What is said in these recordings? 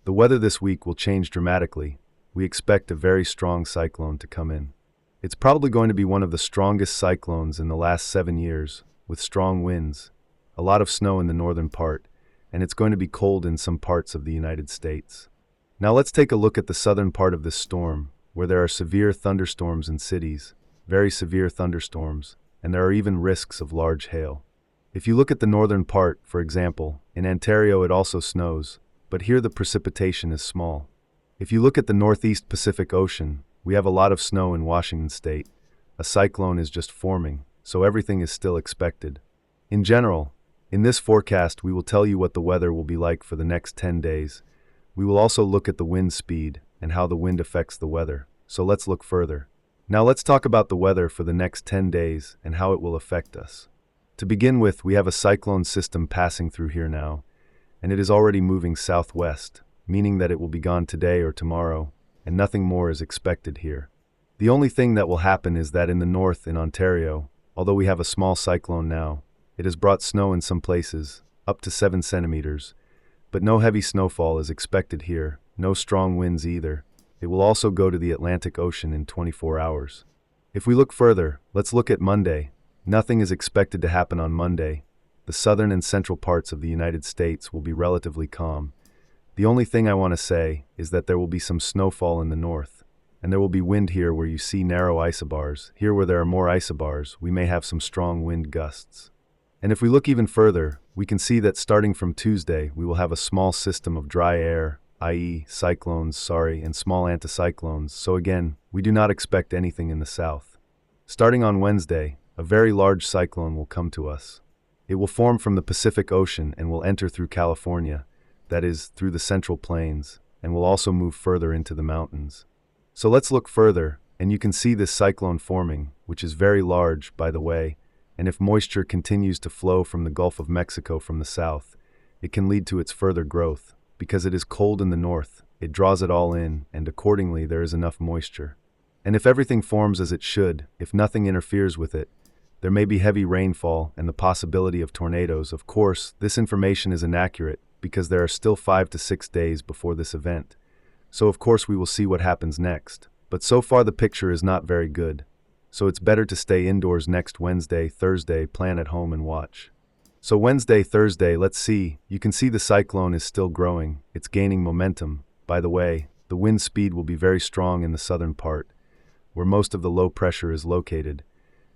The weather this week will change dramatically. We expect a very strong cyclone to come in. It's probably going to be one of the strongest cyclones in the last 7 years, with strong winds, a lot of snow in the northern part, and it's going to be cold in some parts of the United States. Now let's take a look at the southern part of this storm, where there are severe thunderstorms in cities, very severe thunderstorms, and there are even risks of large hail. If you look at the northern part, for example, in Ontario it also snows, but here the precipitation is small. If you look at the northeast Pacific Ocean, we have a lot of snow in Washington state. A cyclone is just forming, so everything is still expected. In general, in this forecast we will tell you what the weather will be like for the next 10 days. We will also look at the wind speed and how the wind affects the weather, so let's look further. Now let's talk about the weather for the next 10 days and how it will affect us. To begin with, we have a cyclone system passing through here now, and it is already moving southwest, meaning that it will be gone today or tomorrow, and nothing more is expected here. The only thing that will happen is that in the north in Ontario, although we have a small cyclone now, it has brought snow in some places, up to 7 centimeters, but no heavy snowfall is expected here, no strong winds either. It will also go to the Atlantic Ocean in 24 hours. If we look further, let's look at Monday. Nothing is expected to happen on Monday. The southern and central parts of the United States will be relatively calm. The only thing I want to say is that there will be some snowfall in the north, and there will be wind here where you see narrow isobars. Here where there are more isobars, we may have some strong wind gusts. And if we look even further, we can see that starting from Tuesday, we will have a small system of dry air, i.e. cyclones, and small anticyclones, so again, we do not expect anything in the south. Starting on Wednesday, a very large cyclone will come to us. It will form from the Pacific Ocean and will enter through California, that is, through the Central Plains, and will also move further into the mountains. So let's look further, and you can see this cyclone forming, which is very large, by the way, and if moisture continues to flow from the Gulf of Mexico from the south, it can lead to its further growth. Because it is cold in the north, it draws it all in, and accordingly there is enough moisture. And if everything forms as it should, if nothing interferes with it, there may be heavy rainfall and the possibility of tornadoes. Of course, this information is inaccurate because there are still 5 to 6 days before this event. So of course we will see what happens next. But so far the picture is not very good. So it's better to stay indoors next Wednesday, Thursday, plan at home and watch. So Wednesday, Thursday, let's see. You can see the cyclone is still growing. It's gaining momentum. By the way, the wind speed will be very strong in the southern part, where most of the low pressure is located.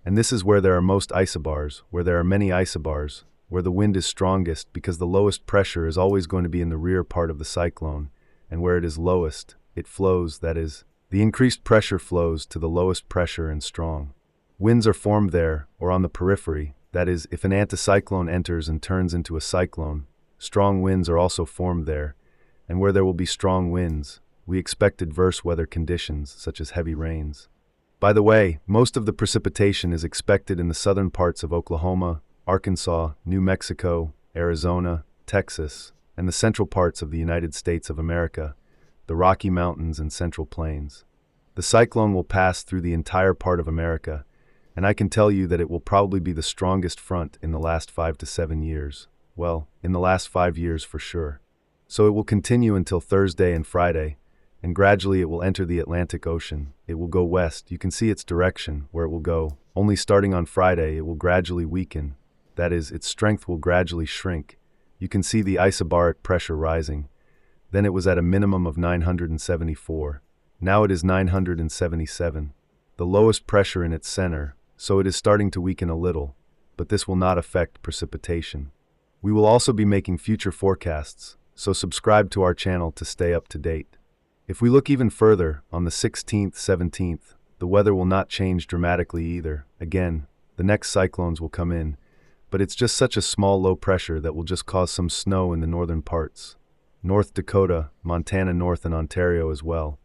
And this is where there are most isobars, where there are many isobars, where the wind is strongest because the lowest pressure is always going to be in the rear part of the cyclone, and where it is lowest, it flows, that is, the increased pressure flows to the lowest pressure and strong. Winds are formed there, or on the periphery, that is, if an anticyclone enters and turns into a cyclone, strong winds are also formed there, and where there will be strong winds, we expect adverse weather conditions such as heavy rains. By the way, most of the precipitation is expected in the southern parts of Oklahoma, Arkansas, New Mexico, Arizona, Texas, and the central parts of the United States of America, the Rocky Mountains and Central Plains. The cyclone will pass through the entire part of America, and I can tell you that it will probably be the strongest front in the last 5 to 7 years. Well, in the last 5 years for sure. So it will continue until Thursday and Friday, and gradually it will enter the Atlantic Ocean. It will go west. You can see its direction, where it will go. Only starting on Friday, it will gradually weaken. That is, its strength will gradually shrink. You can see the isobaric pressure rising. Then it was at a minimum of 974. Now it is 977. The lowest pressure in its center, so it is starting to weaken a little, but this will not affect precipitation. We will also be making future forecasts, so subscribe to our channel to stay up to date. If we look even further, on the 16th, 17th, the weather will not change dramatically either. Again, the next cyclones will come in, but it's just such a small low pressure that will just cause some snow in the northern parts. North Dakota, Montana North and Ontario as well.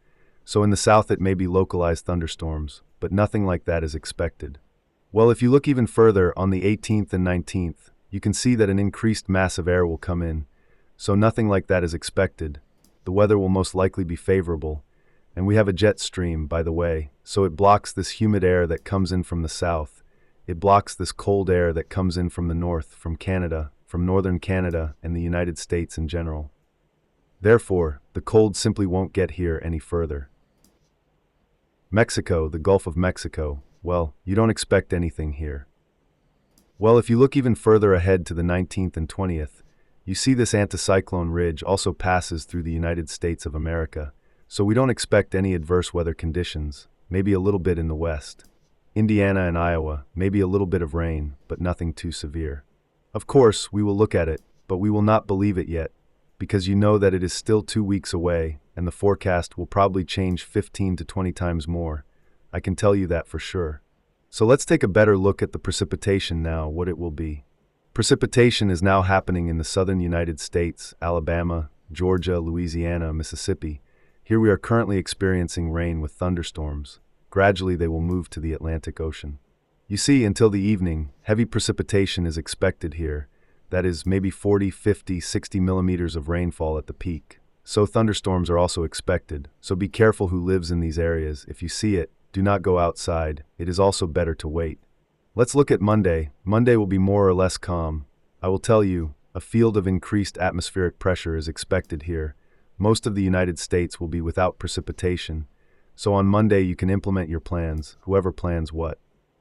So in the south it may be localized thunderstorms, but nothing like that is expected. Well, if you look even further, on the 18th and 19th, you can see that an increased mass of air will come in, so nothing like that is expected. The weather will most likely be favorable, and we have a jet stream, by the way, so it blocks this humid air that comes in from the south. It blocks this cold air that comes in from the north, from Canada, from northern Canada, and the United States in general. Therefore, the cold simply won't get here any further. Mexico, the Gulf of Mexico. Well, you don't expect anything here. Well, if you look even further ahead to the 19th and 20th, you see this anticyclone ridge also passes through the United States of America, so we don't expect any adverse weather conditions, maybe a little bit in the west. Indiana and Iowa, maybe a little bit of rain, but nothing too severe. Of course, we will look at it, but we will not believe it yet, because you know that it is still 2 weeks away, and the forecast will probably change 15 to 20 times more. I can tell you that for sure. So let's take a better look at the precipitation now, what it will be. Precipitation is now happening in the southern United States, Alabama, Georgia, Louisiana, Mississippi. Here we are currently experiencing rain with thunderstorms. Gradually they will move to the Atlantic Ocean. You see, until the evening, heavy precipitation is expected here. That is, maybe 40, 50, 60 millimeters of rainfall at the peak. So thunderstorms are also expected, so be careful who lives in these areas. If you see it, do not go outside. It is also better to wait. Let's look at Monday. Monday will be more or less calm. I will tell you, a field of increased atmospheric pressure is expected here. Most of the United States will be without precipitation. So on Monday you can implement your plans, whoever plans what.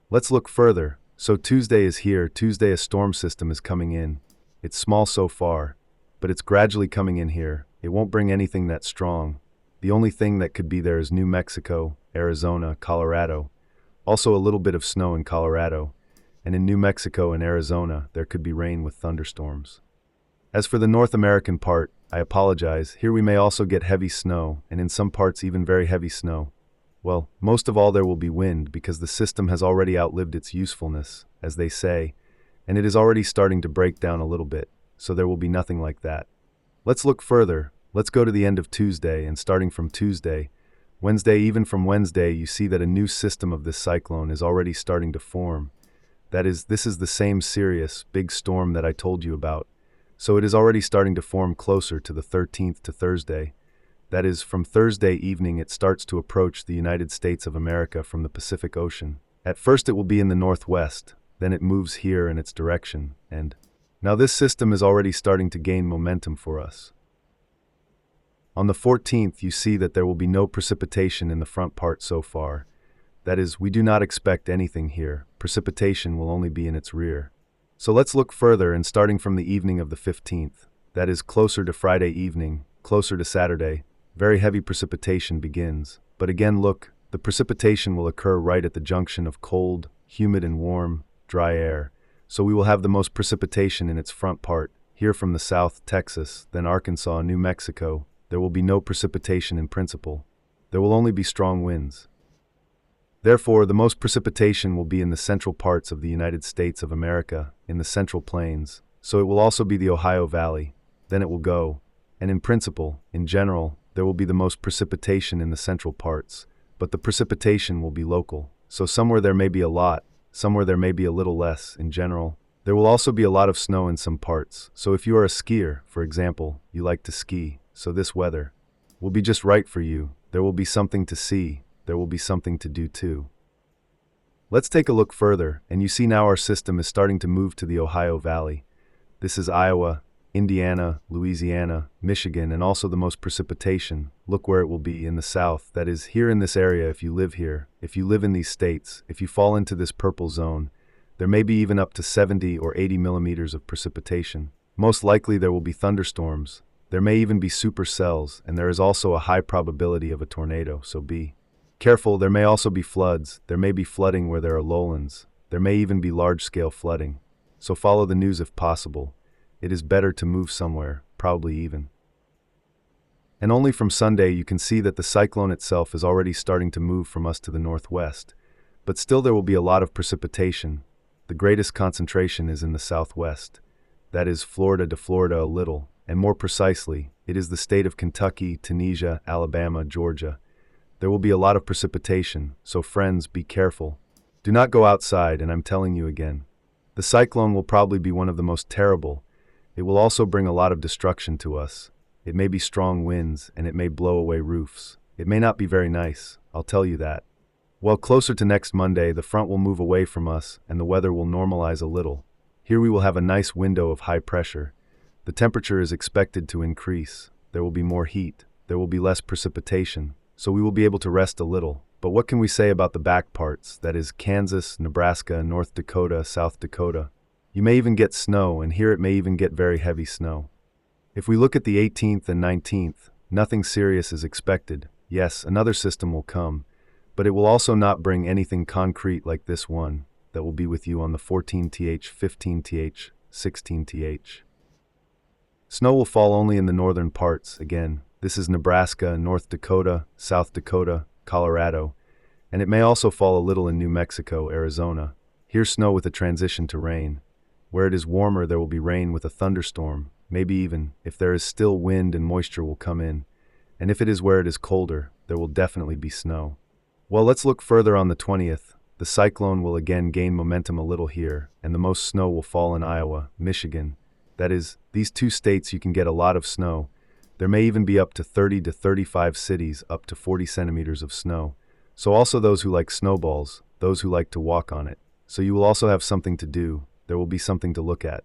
Let's look further. So Tuesday is here. Tuesday a storm system is coming in. It's small so far, but it's gradually coming in here. It won't bring anything that strong. The only thing that could be there is New Mexico, Arizona, Colorado. Also a little bit of snow in Colorado. And in New Mexico and Arizona, there could be rain with thunderstorms. As for the North American part, I apologize. Here we may also get heavy snow, and in some parts even very heavy snow. Well, most of all there will be wind because the system has already outlived its usefulness, as they say, and it is already starting to break down a little bit, so there will be nothing like that. Let's look further. Let's go to the end of Tuesday, and starting from Tuesday, Wednesday, even from Wednesday, you see that a new system of this cyclone is already starting to form. That is, this is the same serious, big storm that I told you about. So it is already starting to form closer to the 13th to Thursday. That is, from Thursday evening it starts to approach the United States of America from the Pacific Ocean. At first it will be in the northwest, then it moves here in its direction, and now this system is already starting to gain momentum for us. On the 14th, you see that there will be no precipitation in the front part so far. That is, we do not expect anything here. Precipitation will only be in its rear. So let's look further, and starting from the evening of the 15th, that is closer to Friday evening, closer to Saturday, very heavy precipitation begins. But again, look, the precipitation will occur right at the junction of cold, humid and warm, dry air. So we will have the most precipitation in its front part, here from the south, Texas, then Arkansas, New Mexico. There will be no precipitation in principle. There will only be strong winds. Therefore, the most precipitation will be in the central parts of the United States of America, in the Central Plains, so it will also be the Ohio Valley. Then it will go, and in principle, in general, there will be the most precipitation in the central parts, but the precipitation will be local, so somewhere there may be a lot, somewhere there may be a little less. In general, there will also be a lot of snow in some parts, so if you are a skier, for example, you like to ski, so this weather will be just right for you. There will be something to see. There will be something to do too. Let's take a look further, and you see now our system is starting to move to the Ohio Valley. This is Iowa, Indiana, Louisiana, Michigan, and also the most precipitation. Look where it will be, in the south, that is, here in this area. If you live here, if you live in these states, if you fall into this purple zone, there may be even up to 70 or 80 millimeters of precipitation. Most likely there will be thunderstorms. There may even be supercells, and there is also a high probability of a tornado, so be careful. There may also be floods. There may be flooding where there are lowlands. There may even be large-scale flooding. So follow the news if possible. It is better to move somewhere, probably even. And only from Sunday you can see that the cyclone itself is already starting to move from us to the northwest. But still there will be a lot of precipitation. The greatest concentration is in the southwest. That is Florida to Florida a little. And more precisely, it is the state of Kentucky, Tunisia, Alabama, Georgia. There will be a lot of precipitation, so friends, be careful. Do not go outside, and I'm telling you again. The cyclone will probably be one of the most terrible. It will also bring a lot of destruction to us. It may be strong winds, and it may blow away roofs. It may not be very nice, I'll tell you that. Well, closer to next Monday, the front will move away from us, and the weather will normalize a little. Here we will have a nice window of high pressure. The temperature is expected to increase. there will be more heat, there will be less precipitation, so we will be able to rest a little. But what can we say about the back parts, that is Kansas, Nebraska, North Dakota, South Dakota? You may even get snow, and here it may even get very heavy snow. If we look at the 18th and 19th, nothing serious is expected. Yes, another system will come, but it will also not bring anything concrete like this one that will be with you on the 14th, 15th, 16th. Snow will fall only in the northern parts. Again, this is Nebraska, North Dakota, South Dakota, Colorado, and it may also fall a little in New Mexico, Arizona. Here snow with a transition to rain. Where it is warmer, there will be rain with a thunderstorm. Maybe even, if there is still wind and moisture will come in. And if it is where it is colder, there will definitely be snow. Well, let's look further on the 20th. The cyclone will again gain momentum a little here, and the most snow will fall in Iowa, Michigan. That is, these two states you can get a lot of snow. There may even be up to 30 to 35 cities up to 40 centimeters of snow. So also those who like snowballs, those who like to walk on it. So you will also have something to do. There will be something to look at.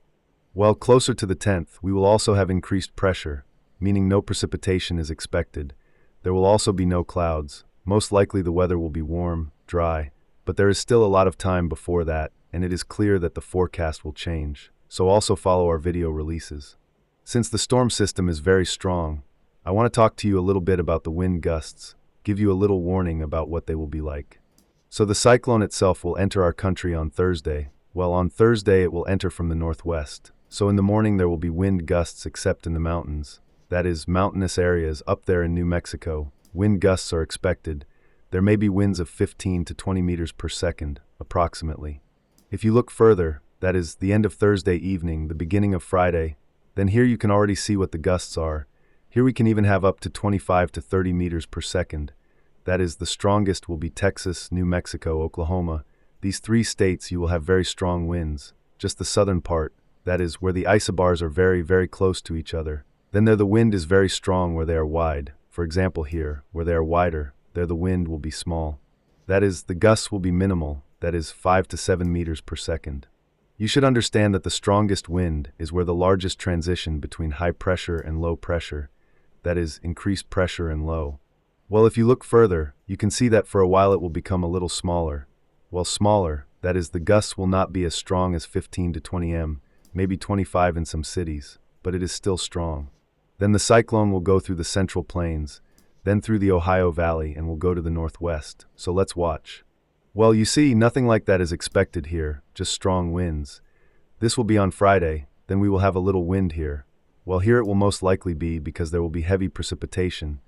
Well, closer to the 10th, we will also have increased pressure, meaning no precipitation is expected. There will also be no clouds. Most likely the weather will be warm, dry, but there is still a lot of time before that, and it is clear that the forecast will change. So also follow our video releases. Since the storm system is very strong, I want to talk to you a little bit about the wind gusts, give you a little warning about what they will be like. So the cyclone itself will enter our country on Thursday. Well, on Thursday it will enter from the northwest. So in the morning there will be wind gusts except in the mountains. That is, mountainous areas up there in New Mexico. Wind gusts are expected. There may be winds of 15 to 20 meters per second, approximately. If you look further, that is, the end of Thursday evening, the beginning of Friday, then here you can already see what the gusts are. Here we can even have up to 25 to 30 meters per second. That is, the strongest will be Texas, New Mexico, Oklahoma. These three states you will have very strong winds. Just the southern part, that is, where the isobars are very, very close to each other. Then there the wind is very strong where they are wide. For example here, where they are wider, there the wind will be small. That is, the gusts will be minimal, that is, 5 to 7 meters per second. You should understand that the strongest wind is where the largest transition between high pressure and low pressure, that is, increased pressure and low. Well, if you look further, you can see that for a while it will become a little smaller. Well, smaller, that is, the gusts will not be as strong as 15 to 20 m, maybe 25 in some cities, but it is still strong. Then the cyclone will go through the Central Plains, then through the Ohio Valley, and will go to the northwest. So let's watch. Well, you see, nothing like that is expected here, just strong winds. This will be on Friday, then we will have a little wind here. Well, here it will most likely be because there will be heavy precipitation.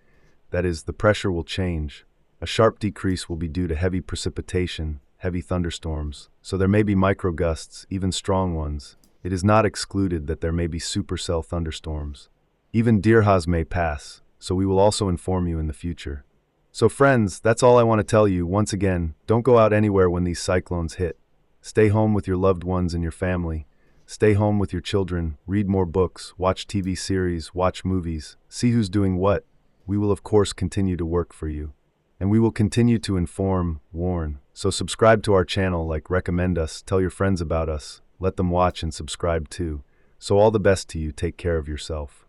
That is, the pressure will change. A sharp decrease will be due to heavy precipitation, heavy thunderstorms. So there may be microgusts, even strong ones. It is not excluded that there may be supercell thunderstorms. Even Deerhaus may pass, so we will also inform you in the future. So friends, that's all I want to tell you. Once again, don't go out anywhere when these cyclones hit. Stay home with your loved ones and your family. Stay home with your children, read more books, watch TV series, watch movies, see who's doing what. We will of course continue to work for you. And we will continue to inform, warn. So subscribe to our channel, recommend us, tell your friends about us, let them watch and subscribe too. So all the best to you, take care of yourself.